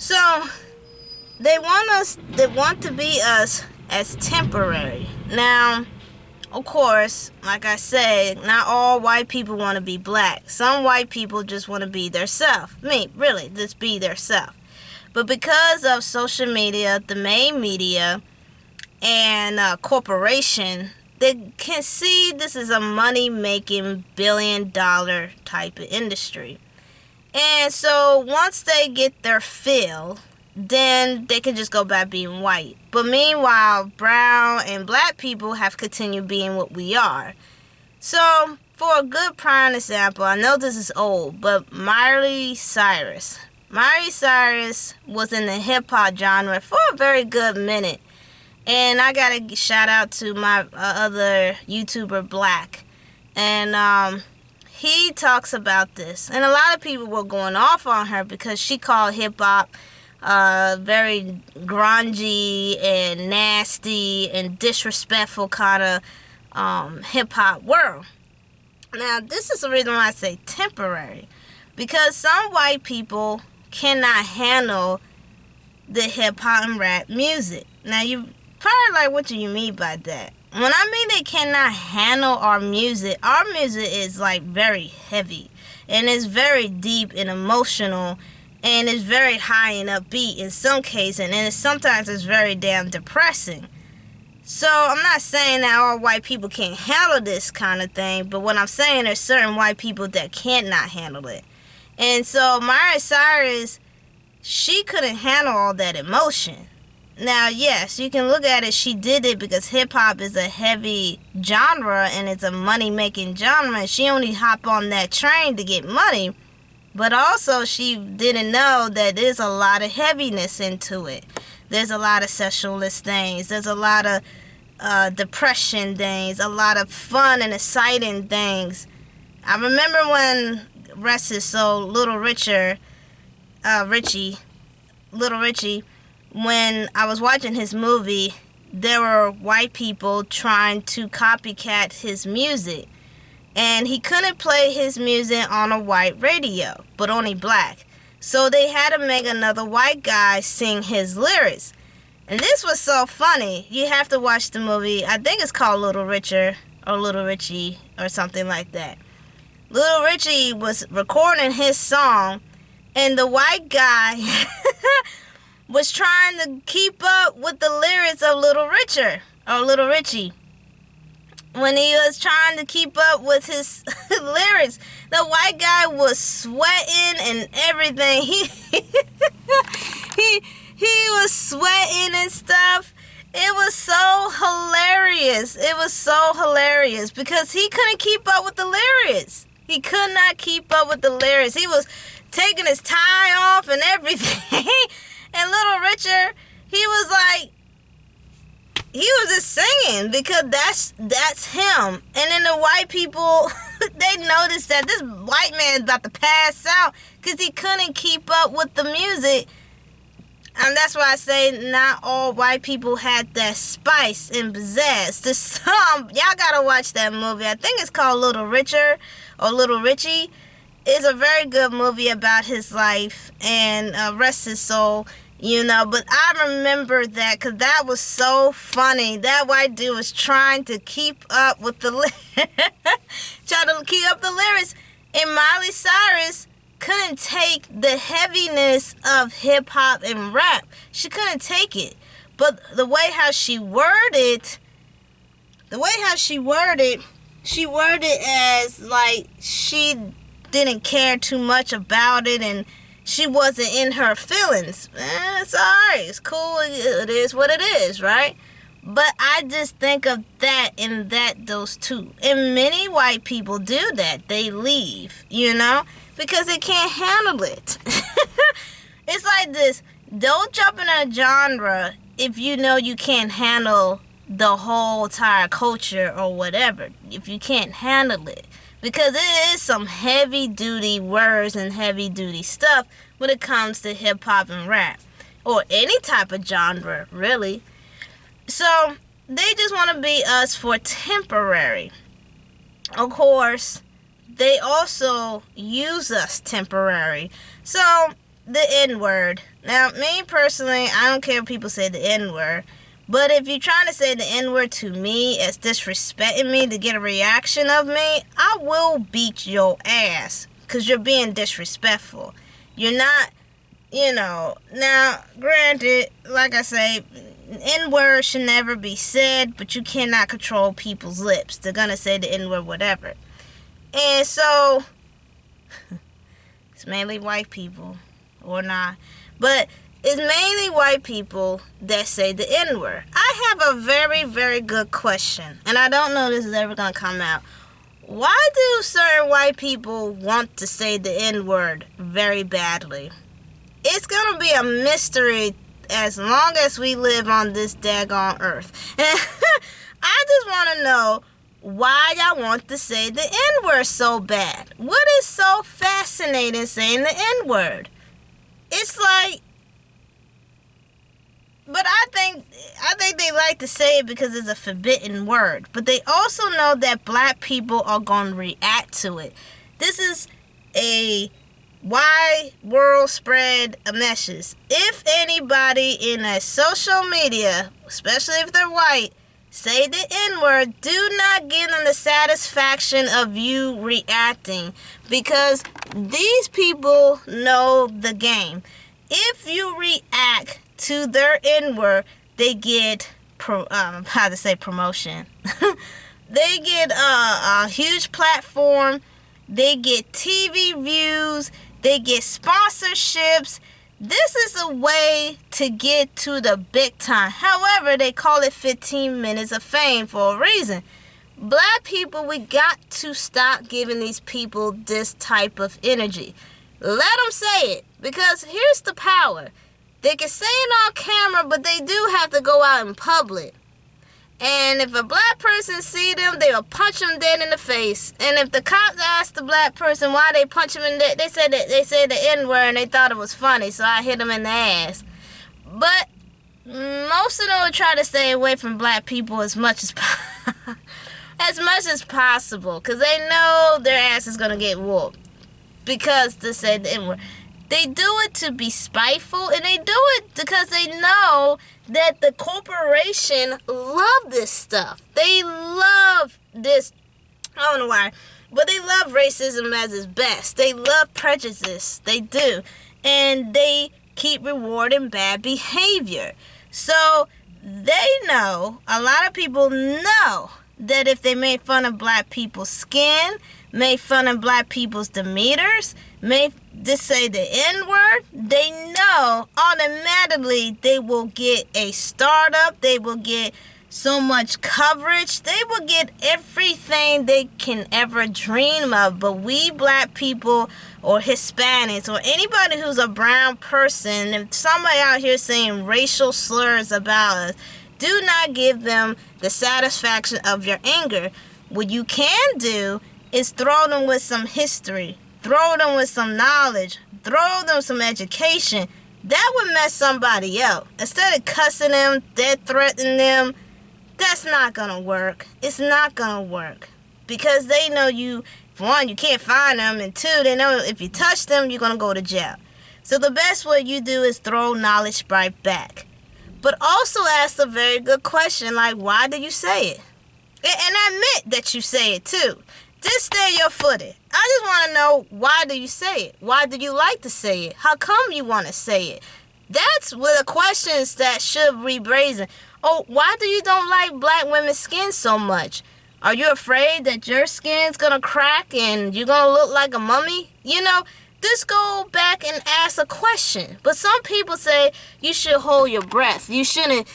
So they want to be us as temporary. Now, of course, like I said, not all white people want to be black. Some white people just want to be their self. Really, just be their self. But because of social media, the main media, and corporation, they can see this is a money-making billion-dollar type of industry. And so once they get their fill, then they can just go back being white. But meanwhile, brown and black people have continued being what we are. So, for a good prime example, I know this is old, but Miley Cyrus. Miley Cyrus was in the hip-hop genre for a very good minute. And I gotta shout out to my other YouTuber, Black. And he talks about this. And a lot of people were going off on her because she called hip-hop very grungy and nasty and disrespectful kind of hip-hop world. Now, this is the reason why I say temporary. Because some white people cannot handle the hip-hop and rap music. Now, you probably like, what do you mean by that? When I mean they cannot handle our music is like very heavy. And it's very deep and emotional. And it's very high and upbeat in some cases. And sometimes it's very damn depressing. So I'm not saying that all white people can't handle this kind of thing. But what I'm saying, there's certain white people that cannot handle it. And so Miley Cyrus, she couldn't handle all that emotion. Now, yes, you can look at it, she did it because hip-hop is a heavy genre and it's a money-making genre. She only hopped on that train to get money. But also, she didn't know that there's a lot of heaviness into it. There's a lot of sexualist things. There's a lot of depression things. A lot of fun and exciting things. I remember when, rest his soul, Little Richie, when I was watching his movie, there were white people trying to copycat his music. And he couldn't play his music on a white radio, but only black. So they had to make another white guy sing his lyrics. And this was so funny. You have to watch the movie. I think it's called Little Richard or Little Richie or something like that. Little Richie was recording his song, and the white guy was trying to keep up with the lyrics of Little Richard or Little Richie. When he was trying to keep up with his lyrics, the white guy was sweating and everything. He was sweating and stuff. It was so hilarious. It was so hilarious because he couldn't keep up with the lyrics. He could not keep up with the lyrics. He was taking his tie off and everything. And Little Richard, he was like, he was just singing because that's him. And then the white people, they noticed that this white man's about to pass out because he couldn't keep up with the music. And that's why I say not all white people had that spice and pizzazz. To some, y'all gotta watch that movie. I think it's called Little Richard or Little Richie. It's a very good movie about his life and rest his soul. You know, but I remember that because that was so funny. That white dude was trying to keep up with the trying to keep up the lyrics. And Miley Cyrus couldn't take the heaviness of hip-hop and rap. She couldn't take it. But the way how she worded, she worded as like she didn't care too much about it and she wasn't in her feelings. It's alright. It's cool. It is what it is, right? But I just think of that and those two. And many white people do that. They leave, you know, because they can't handle it. It's like this. Don't jump in a genre if you know you can't handle the whole entire culture or whatever. If you can't handle it. Because it is some heavy-duty words and heavy-duty stuff when it comes to hip-hop and rap. Or any type of genre, really. So, they just want to be us for temporary. Of course, they also use us temporary. So, the N-word. Now, me personally, I don't care if people say the N-word. But if you're trying to say the N-word to me as disrespecting me to get a reaction of me, I will beat your ass. Because you're being disrespectful. You're not, Now, granted, like I say, N-word should never be said, but you cannot control people's lips. They're going to say the N-word, whatever. And so, it's mainly white people, or not. But it's mainly white people that say the N-word. I have a very, very good question, and I don't know if this is ever going to come out. Why do certain white people want to say the N-word very badly? It's going to be a mystery as long as we live on this daggone earth. I just want to know why y'all want to say the N-word so bad. What is so fascinating saying the N-word? It's like, but I think they like to say it because it's a forbidden word. But they also know that black people are going to react to it. This is a wide world spread message. If anybody in a social media, especially if they're white, say the N-word, do not give them the satisfaction of you reacting. Because these people know the game. If you react to their N-word, they get promotion. They get a huge platform. They get TV views. They get sponsorships. This is a way to get to the big time. However, they call it 15 minutes of fame for a reason. Black people, we got to stop giving these people this type of energy. Let them say it, because here's the power. They can say it on camera, but they do have to go out in public. And if a black person see them, they will punch them dead in the face. And if the cops ask the black person why they punch him in the, they said the N-word and they thought it was funny, so I hit them in the ass. But most of them will try to stay away from black people as much as possible, because they know their ass is gonna get whooped because they said the N-word. They do it to be spiteful, and they do it because they know that the corporation love this stuff. They love this, I don't know why, but they love racism as its best. They love prejudice. They do. And they keep rewarding bad behavior. So they know, a lot of people know, that if they made fun of black people's skin, made fun of black people's demeanors, made just say the N-word, they know automatically they will get a startup, they will get so much coverage, they will get everything they can ever dream of. But we black people or Hispanics or anybody who's a brown person, if somebody out here saying racial slurs about us, do not give them the satisfaction of your anger. What you can do is throw them with some history. Throw them with some knowledge. Throw them some education. That would mess somebody up. Instead of cussing them, death threatening them, that's not going to work. It's not going to work. Because they know you, for one, you can't find them. And two, they know if you touch them, you're going to go to jail. So the best way you do is throw knowledge right back. But also ask a very good question, like, why do you say it? And admit that you say it too. Just stay your footed. I just want to know, why do you say it? Why do you like to say it? How come you want to say it? That's where the questions that should be brazen. Oh, why do you don't like black women's skin so much? Are you afraid that your skin's going to crack and you're going to look like a mummy? Just go back and ask a question. But some people say you should hold your breath. You shouldn't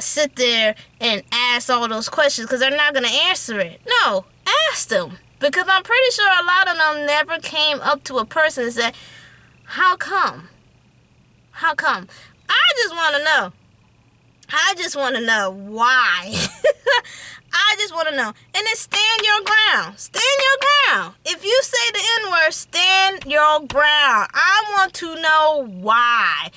sit there and ask all those questions because they're not going to answer it. No, ask them. Because I'm pretty sure a lot of them never came up to a person and said, how come? How come? I just want to know. I just want to know why. I just want to know. And then stand your ground. Stand your ground. If you say the N-word, stand your ground. I want to know why.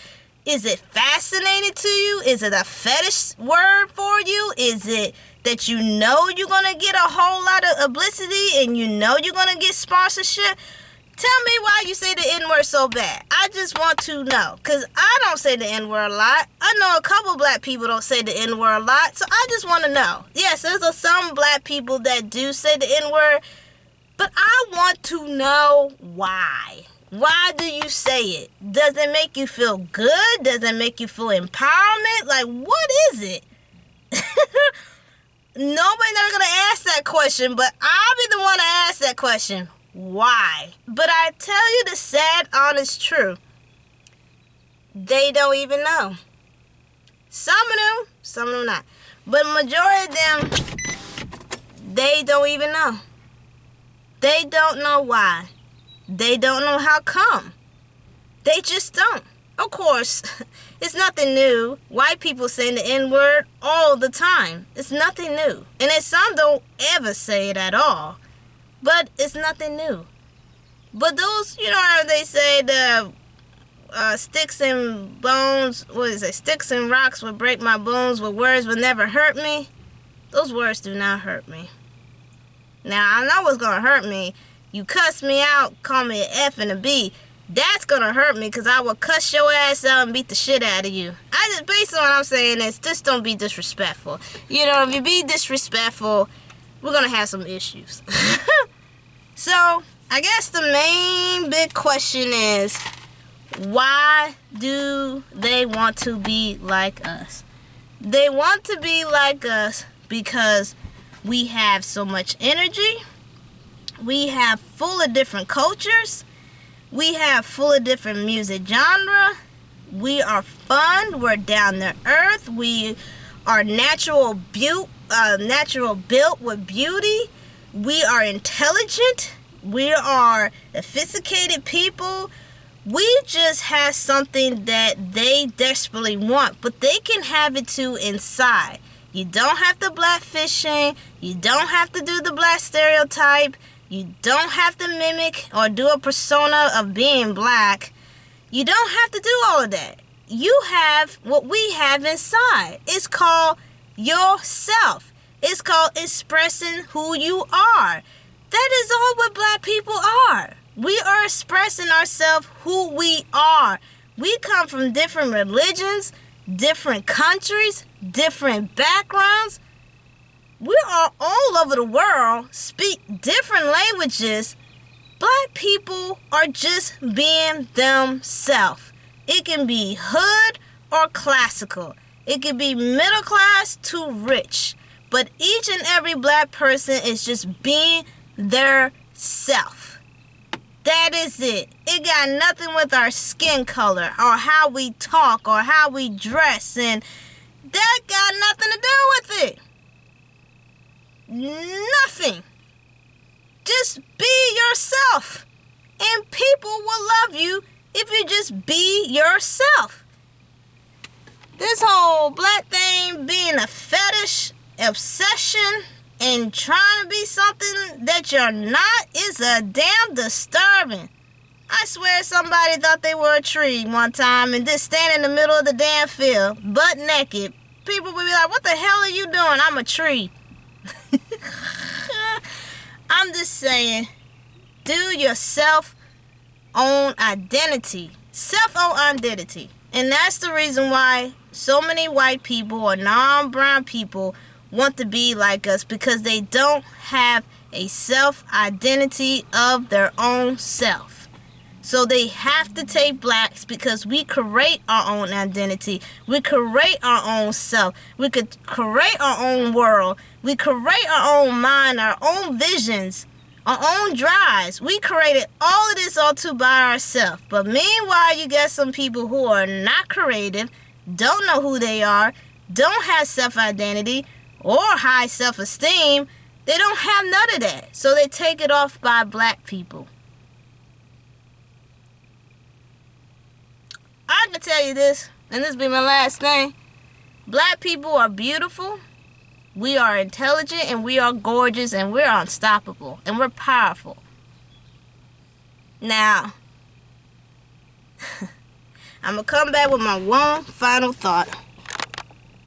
Is it fascinating to you? Is it a fetish word for you? Is it that you know you're going to get a whole lot of publicity and you know you're going to get sponsorship? Tell me why you say the N-word so bad. I just want to know. Because I don't say the N-word a lot. I know a couple black people don't say the N-word a lot. So I just want to know. Yes, there's some black people that do say the N-word. But I want to know why. Why do you say it? Does it make you feel good? Does it make you feel empowerment? Like, what is it? Nobody's never going to ask that question, but I'll be the one to ask that question. Why? But I tell you the sad, honest truth. They don't even know. Some of them not. But majority of them, they don't even know. They don't know why. They don't know how come. They just don't. Of course, it's nothing new. White people saying the N-word all the time. It's nothing new. And then some don't ever say it at all. But it's nothing new. But those, how they say the sticks and bones, sticks and rocks would break my bones, but words would never hurt me. Those words do not hurt me. Now, I know what's going to hurt me. You cuss me out, call me an F and a B. That's going to hurt me because I will cuss your ass out and beat the shit out of you. Based on what I'm saying is, just don't be disrespectful. If you be disrespectful, we're going to have some issues. So, I guess the main big question is, why do they want to be like us? They want to be like us because we have so much energy. We have full of different cultures. We have full of different music genre. We are fun. We're down to earth. We are natural built with beauty. We are intelligent. We are sophisticated people. We just have something that they desperately want, but they can have it too inside. You don't have to blackfish shame. You don't have to do the black stereotype. You don't have to mimic or do a persona of being black. You don't have to do all of that. You have what we have inside. It's called yourself. It's called expressing who you are. That is all what black people are. We are expressing ourselves who we are. We come from different religions, different countries, different backgrounds. We are all over the world, speak different languages. Black people are just being themselves. It can be hood or classical. It can be middle class to rich. But each and every black person is just being their self. That is it. It got nothing with our skin color or how we talk or how we dress, and that got nothing to do with it. Nothing. Just be yourself. And people will love you if you just be yourself. This whole black thing being a fetish, obsession, and trying to be something that you're not is a damn disturbing. I swear somebody thought they were a tree one time and just stand in the middle of the damn field, butt naked. People would be like, what the hell are you doing? I'm a tree. I'm just saying, do your self-own identity. Self-own identity. And that's the reason why so many white people or non-brown people want to be like us, because they don't have a self-identity of their own self. So they have to take blacks because we create our own identity. We create our own self. We could create our own world. We create our own mind, our own visions, our own drives. We created all of this all too by ourselves. But meanwhile, you got some people who are not creative, don't know who they are, don't have self-identity or high self-esteem. They don't have none of that. So they take it off by black people. I can tell you this, and this will be my last thing. Black people are beautiful. We are intelligent, and we are gorgeous, and we're unstoppable, and we're powerful. Now, I'm going to come back with my one final thought.